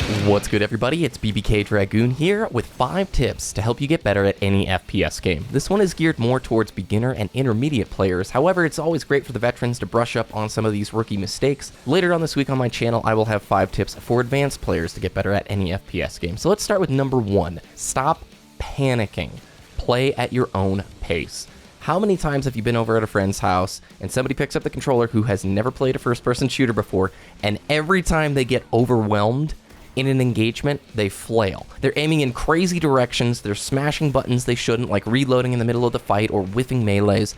What's good, everybody? It's BBK Dragoon here with 5 tips to help you get better at any FPS game. This one is geared more towards beginner and intermediate players. However, it's always great for the veterans to brush up on some of these rookie mistakes. Later on this week on my channel, I will have 5 tips for advanced players to get better at any FPS game. So let's start with number 1. Stop panicking. Play at your own pace. How many times have you been over at a friend's house and somebody picks up the controller who has never played a first-person shooter before, and every time they get overwhelmed in an engagement, they flail? They're aiming in crazy directions, they're smashing buttons they shouldn't, like reloading in the middle of the fight or whiffing melees.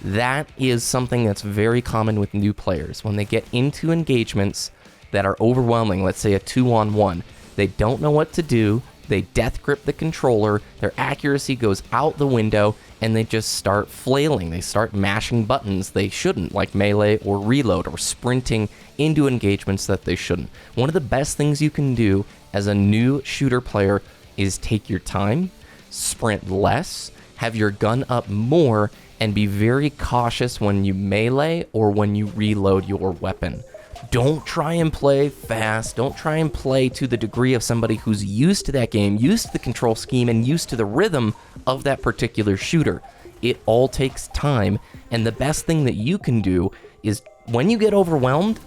That is something that's very common with new players. When they get into engagements that are overwhelming, let's say a 2-on-1, they don't know what to do, they death grip the controller, their accuracy goes out the window, and they just start flailing. They start mashing buttons they shouldn't, like melee or reload, or sprinting into engagements that they shouldn't. One of the best things you can do as a new shooter player is take your time, sprint less, have your gun up more, and be very cautious when you melee or when you reload your weapon. Don't try and play fast. Don't try and play to the degree of somebody who's used to that game, used to the control scheme, and used to the rhythm of that particular shooter. It all takes time, and the best thing that you can do is when you get overwhelmed,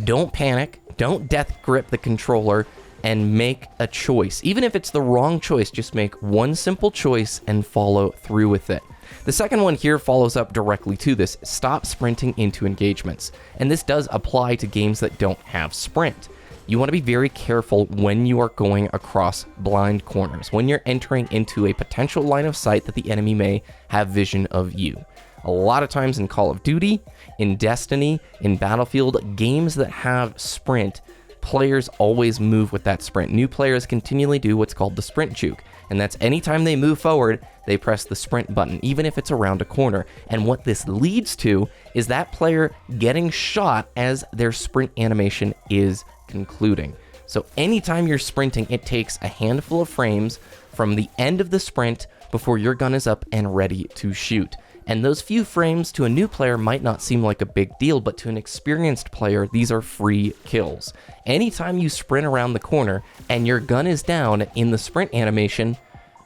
don't panic, don't death grip the controller, and make a choice. Even if it's the wrong choice, just make one simple choice and follow through with it. The second one here follows up directly to this. Stop sprinting into engagements. And this does apply to games that don't have sprint. You want to be very careful when you are going across blind corners, when you're entering into a potential line of sight that the enemy may have vision of you. A lot of times in Call of Duty, in Destiny, in Battlefield, games that have sprint, players always move with that sprint. New players continually do what's called the sprint juke, and that's anytime they move forward, they press the sprint button, even if it's around a corner. And what this leads to is that player getting shot as their sprint animation is concluding. So anytime you're sprinting, it takes a handful of frames from the end of the sprint before your gun is up and ready to shoot. And those few frames to a new player might not seem like a big deal, but to an experienced player, these are free kills. Anytime you sprint around the corner and your gun is down in the sprint animation,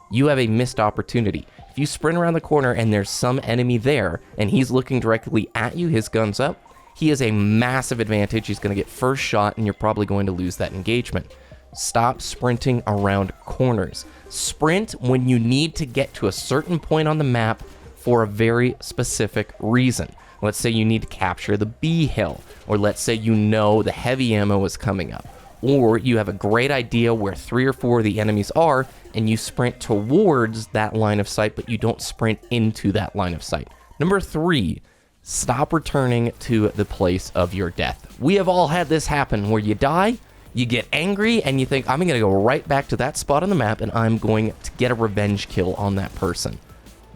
you have a missed opportunity. If you sprint around the corner and there's some enemy there and he's looking directly at you, his gun's up, he has a massive advantage. He's going to get first shot and you're probably going to lose that engagement. Stop sprinting around corners. Sprint when you need to get to a certain point on the map for a very specific reason. Let's say you need to capture the B hill, or let's say you know the heavy ammo is coming up, or you have a great idea where 3 or 4 of the enemies are, and you sprint towards that line of sight, but you don't sprint into that line of sight. Number 3, stop returning to the place of your death. We have all had this happen where you die, you get angry, and you think, I'm going to go right back to that spot on the map, and I'm going to get a revenge kill on that person.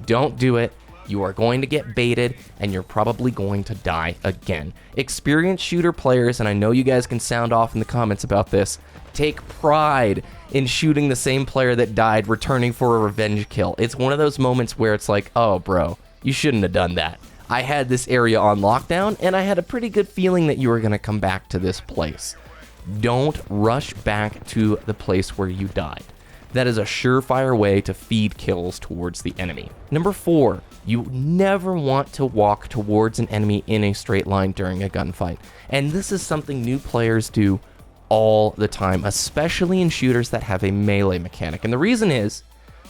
Don't do it. You are going to get baited, and you're probably going to die again. Experienced shooter players, and I know you guys can sound off in the comments about this, take pride in shooting the same player that died, returning for a revenge kill. It's one of those moments where it's like, oh, bro, you shouldn't have done that. I had this area on lockdown, and I had a pretty good feeling that you were going to come back to this place. Don't rush back to the place where you died. That is a surefire way to feed kills towards the enemy. Number 4, you never want to walk towards an enemy in a straight line during a gunfight. And this is something new players do all the time, especially in shooters that have a melee mechanic. And the reason is,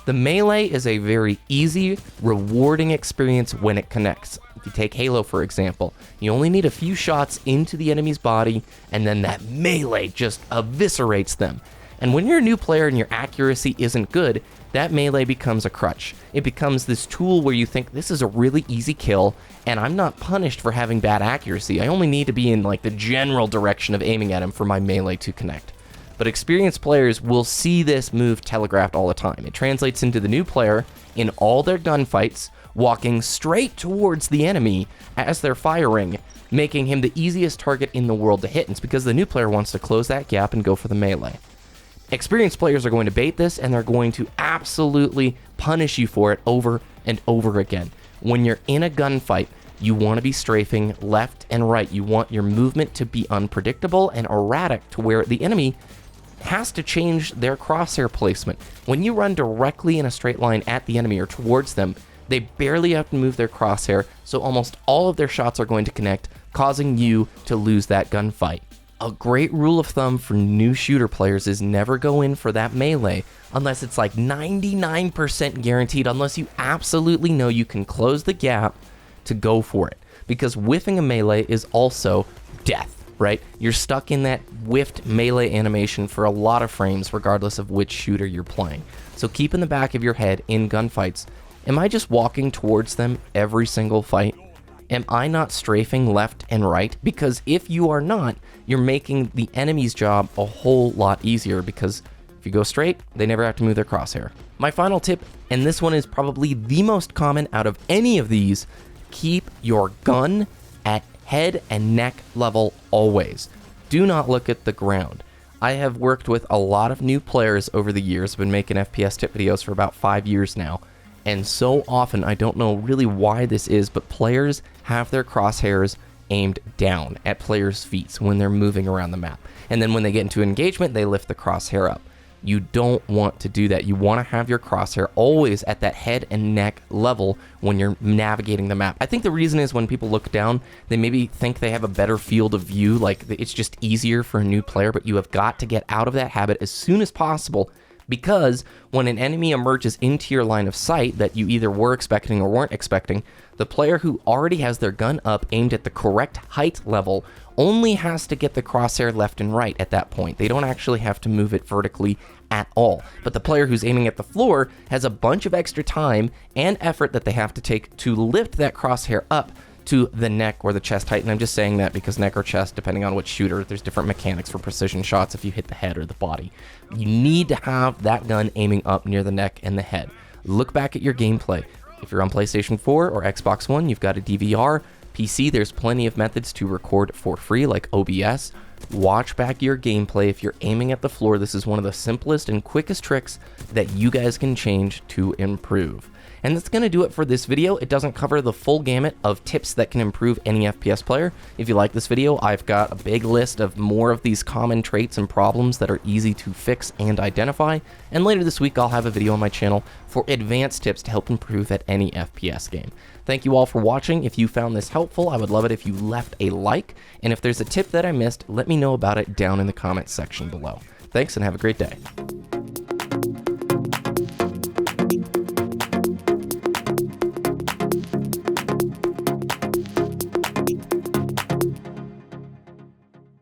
the melee is a very easy, rewarding experience when it connects. If you take Halo, for example, you only need a few shots into the enemy's body, and then that melee just eviscerates them. And when you're a new player and your accuracy isn't good, that melee becomes a crutch. It becomes this tool where you think, this is a really easy kill, and I'm not punished for having bad accuracy. I only need to be in like the general direction of aiming at him for my melee to connect. But experienced players will see this move telegraphed all the time. It translates into the new player in all their gunfights, walking straight towards the enemy as they're firing, making him the easiest target in the world to hit. And it's because the new player wants to close that gap and go for the melee. Experienced players are going to bait this, and they're going to absolutely punish you for it over and over again. When you're in a gunfight, you want to be strafing left and right. You want your movement to be unpredictable and erratic to where the enemy has to change their crosshair placement. When you run directly in a straight line at the enemy or towards them, they barely have to move their crosshair, so almost all of their shots are going to connect, causing you to lose that gunfight. A great rule of thumb for new shooter players is never go in for that melee unless it's like 99% guaranteed, unless you absolutely know you can close the gap to go for it. Because whiffing a melee is also death, right? You're stuck in that whiffed melee animation for a lot of frames regardless of which shooter you're playing. So keep in the back of your head in gunfights, am I just walking towards them every single fight? Am I not strafing left and right? Because if you are not, you're making the enemy's job a whole lot easier, because if you go straight, they never have to move their crosshair. My final tip, and this one is probably the most common out of any of these, keep your gun at head and neck level always. Do not look at the ground. I have worked with a lot of new players over the years, been making FPS tip videos for about 5 years now. And so often, I don't know really why this is, but players have their crosshairs aimed down at players' feet when they're moving around the map. And then when they get into engagement, they lift the crosshair up. You don't want to do that. You want to have your crosshair always at that head and neck level when you're navigating the map. I think the reason is when people look down, they maybe think they have a better field of view, like it's just easier for a new player, but you have got to get out of that habit as soon as possible. Because when an enemy emerges into your line of sight that you either were expecting or weren't expecting, the player who already has their gun up aimed at the correct height level only has to get the crosshair left and right at that point. They don't actually have to move it vertically at all. But the player who's aiming at the floor has a bunch of extra time and effort that they have to take to lift that crosshair up to the neck or the chest height. And I'm just saying that because neck or chest, depending on which shooter, there's different mechanics for precision shots if you hit the head or the body. You need to have that gun aiming up near the neck and the head. Look back at your gameplay. If you're on PlayStation 4 or Xbox One, you've got a DVR. PC, there's plenty of methods to record for free, like OBS. Watch back your gameplay. If you're aiming at the floor, this is one of the simplest and quickest tricks that you guys can change to improve. And that's going to do it for this video. It doesn't cover the full gamut of tips that can improve any FPS player. If you like this video, I've got a big list of more of these common traits and problems that are easy to fix and identify. And later this week, I'll have a video on my channel for advanced tips to help improve at any FPS game. Thank you all for watching. If you found this helpful, I would love it if you left a like. And if there's a tip that I missed, let me know about it down in the comments section below. Thanks and have a great day.